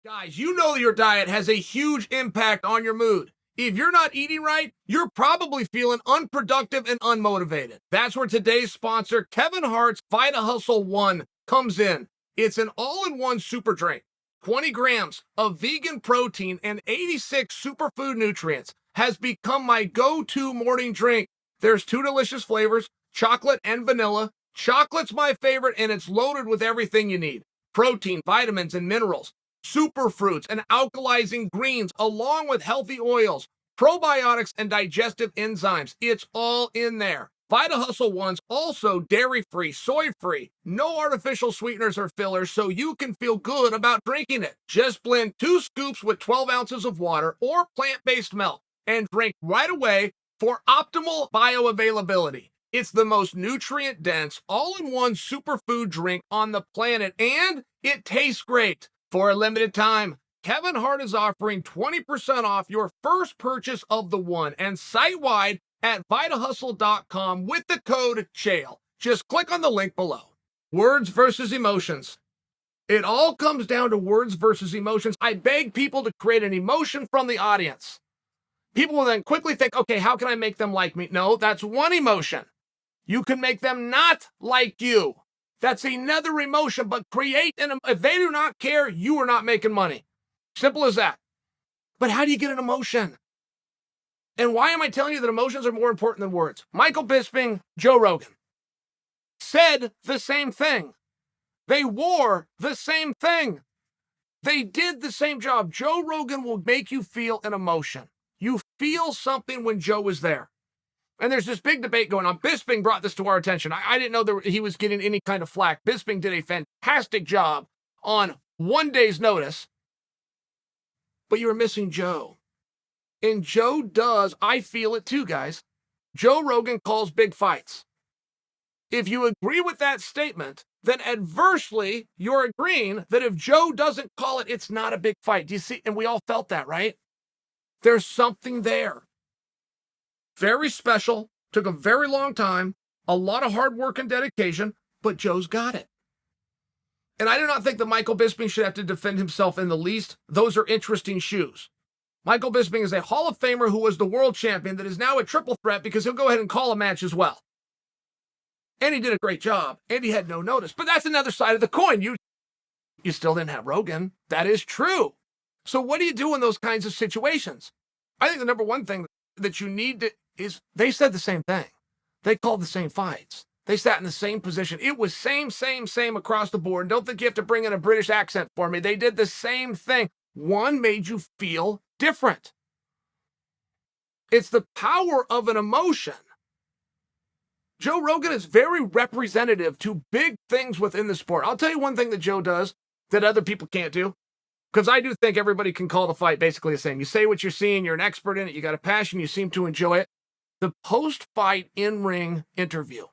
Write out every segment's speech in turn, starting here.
Guys, you know your diet has a huge impact on your mood. If you're not eating right, you're probably feeling unproductive and unmotivated. That's where today's sponsor, Kevin Hart's Vita Hustle 1, comes in. It's an all-in-one super drink. 20 grams of vegan protein and 86 superfood nutrients has become my go-to morning drink. There's 2 delicious flavors, chocolate and vanilla. Chocolate's my favorite, and it's loaded with everything you need. Protein, vitamins, and minerals. Super fruits and alkalizing greens, along with healthy oils, probiotics, and digestive enzymes. It's all in there. Vita Hustle 1's also dairy-free, soy-free, no artificial sweeteners or fillers, so you can feel good about drinking it. Just blend 2 scoops with 12 ounces of water or plant-based milk and drink right away for optimal bioavailability. It's the most nutrient-dense, all-in-one superfood drink on the planet, and it tastes great. For a limited time, Kevin Hart is offering 20% off your first purchase of the one and site-wide at vitahustle.com with the code Chael. Just click on the link below. Words versus emotions. It all comes down to words versus emotions. I beg people to create an emotion from the audience. People will then quickly think, okay, how can I make them like me? No, that's one emotion. You can make them not like you. That's another emotion, but if they do not care, you are not making money. Simple as that. But how do you get an emotion? And why am I telling you that emotions are more important than words? Michael Bisping, Joe Rogan said the same thing. They wore the same thing. They did the same job. Joe Rogan will make you feel an emotion. You feel something when Joe is there. And there's this big debate going on. Bisping brought this to our attention. I didn't know that he was getting any kind of flack. Bisping did a fantastic job on one day's notice. But you were missing Joe. And Joe does, I feel it too, guys. Joe Rogan calls big fights. If you agree with that statement, then adversely, you're agreeing that if Joe doesn't call it, it's not a big fight. Do you see? And we all felt that, right? There's something there. Very special, took a very long time, a lot of hard work and dedication, but Joe's got it. And I do not think that Michael Bisping should have to defend himself in the least. Those are interesting shoes. Michael Bisping is a Hall of Famer who was the world champion that is now a triple threat because he'll go ahead and call a match as well. And he did a great job, and he had no notice. But that's another side of the coin. You still didn't have Rogan. That is true. So what do you do in those kinds of situations? I think the number one thing that you need to is they said the same thing. They called the same fights. They sat in the same position. It was same across the board. Don't think you have to bring in a British accent for me. They did the same thing. One made you feel different. It's the power of an emotion. Joe Rogan is very representative to big things within the sport. I'll tell you one thing that Joe does that other people can't do. Because I do think everybody can call the fight basically the same. You say what you're seeing, you're an expert in it, you got a passion, you seem to enjoy it. The post-fight in-ring interview.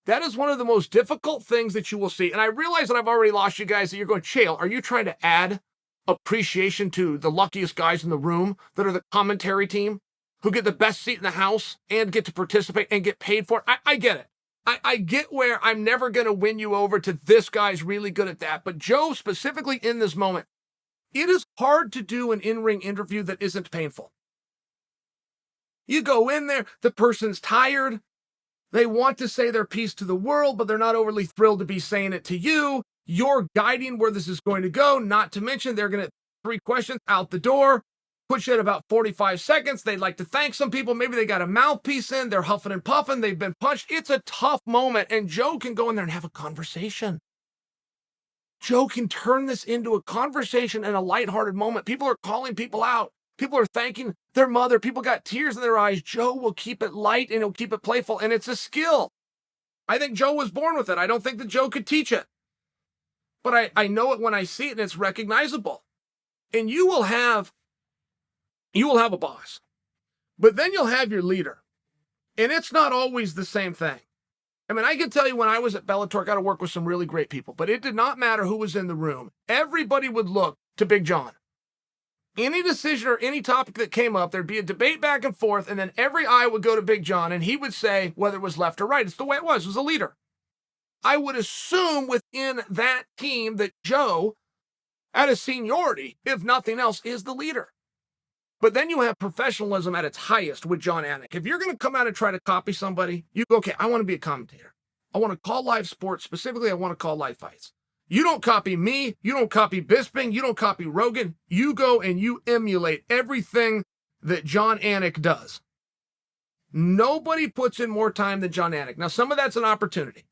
That is one of the most difficult things that you will see. And I realize that I've already lost you guys, that you're going, Chael, are you trying to add appreciation to the luckiest guys in the room that are the commentary team, who get the best seat in the house and get to participate and get paid for it? I get it. I get where I'm never going to win you over to this guy's really good at that. But Joe, specifically in this moment, it is hard to do an in-ring interview that isn't painful. You go in there, the person's tired. They want to say their piece to the world, but they're not overly thrilled to be saying it to you. You're guiding where this is going to go, not to mention they're going to 3 questions out the door, put you at about 45 seconds. They'd like to thank some people. Maybe they got a mouthpiece in. They're huffing and puffing. They've been punched. It's a tough moment, and Joe can go in there and have a conversation. Joe can turn this into a conversation and a lighthearted moment. People are calling people out. People are thanking their mother. People got tears in their eyes. Joe will keep it light and he'll keep it playful, and it's a skill. I think Joe was born with it. I don't think that Joe could teach it. But I know it when I see it, and it's recognizable. And you will have a boss. But then you'll have your leader. And it's not always the same thing. I mean, I can tell you when I was at Bellator, I got to work with some really great people, but it did not matter who was in the room. Everybody would look to Big John. Any decision or any topic that came up, there'd be a debate back and forth, and then every eye would go to Big John, and he would say whether it was left or right. It's the way it was a leader. I would assume within that team that Joe at a seniority, if nothing else, is the leader. But then you have professionalism at its highest with Jon Anik. If you're going to come out and try to copy somebody, you go, okay, I want to be a commentator. I want to call live sports. Specifically, I want to call live fights. You don't copy me. You don't copy Bisping. You don't copy Rogan. You go and you emulate everything that Jon Anik does. Nobody puts in more time than Jon Anik. Now, some of that's an opportunity.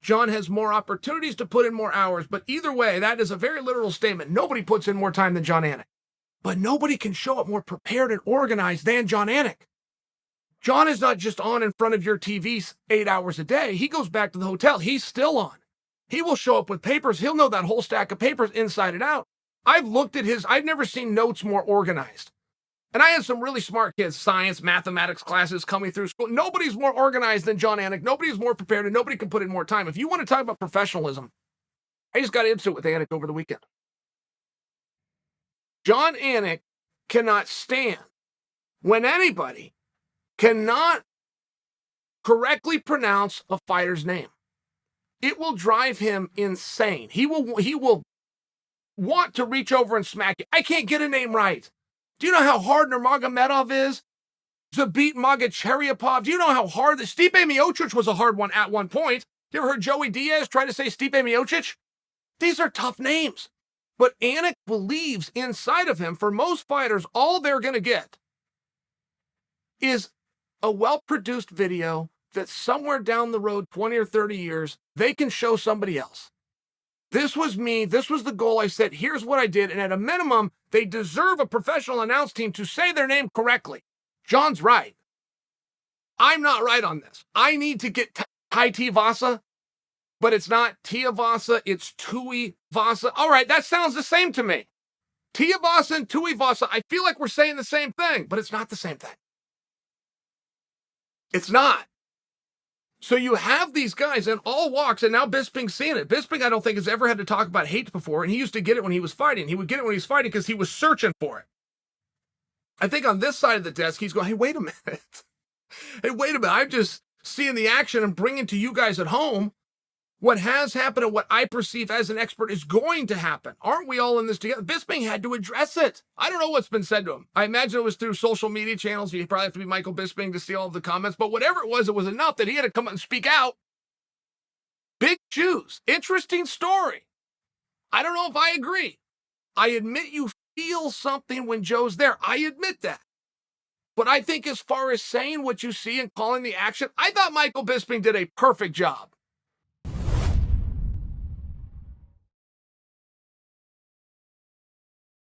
Jon has more opportunities to put in more hours, but either way, that is a very literal statement. Nobody puts in more time than Jon Anik. But nobody can show up more prepared and organized than Jon Anik. Jon is not just on in front of your TV 8 hours a day. He goes back to the hotel. He's still on. He will show up with papers. He'll know that whole stack of papers inside and out. I've looked at I've never seen notes more organized. And I had some really smart kids, science, mathematics classes coming through school. Nobody's more organized than Jon Anik. Nobody's more prepared, and nobody can put in more time. If you want to talk about professionalism, I just got into it with Anik over the weekend. Jon Anik cannot stand when anybody cannot correctly pronounce a fighter's name. It will drive him insane. He will want to reach over and smack you. I can't get a name right. Do you know how hard Nurmagomedov is to beat Magacheryapov? Do you know how hard Stipe Miocic was a hard one at one point? You ever heard Joey Diaz try to say Stipe Miocic? These are tough names. But Anik believes inside of him, for most fighters, all they're going to get is a well-produced video that somewhere down the road, 20 or 30 years, they can show somebody else. This was me. This was the goal I set. Here's what I did. And at a minimum, they deserve a professional announce team to say their name correctly. Jon's right. I'm not right on this. I need to get Tai Vasa, but it's not Tuivasa, it's Tuivasa. All right, that sounds the same to me. Tuivasa and Tuivasa, I feel like we're saying the same thing, but it's not the same thing. It's not. So you have these guys in all walks, and now Bisping's seeing it. Bisping, I don't think, has ever had to talk about hate before, and he used to get it when he was fighting. He would get it when he was fighting because he was searching for it. I think on this side of the desk, he's going, hey, wait a minute. Hey, wait a minute. I'm just seeing the action and bringing to you guys at home what has happened and what I perceive as an expert is going to happen. Aren't we all in this together? Bisping had to address it. I don't know what's been said to him. I imagine it was through social media channels. You probably have to be Michael Bisping to see all of the comments. But whatever it was enough that he had to come out and speak out. Big shoes. Interesting story. I don't know if I agree. I admit you feel something when Joe's there. I admit that. But I think as far as saying what you see and calling the action, I thought Michael Bisping did a perfect job.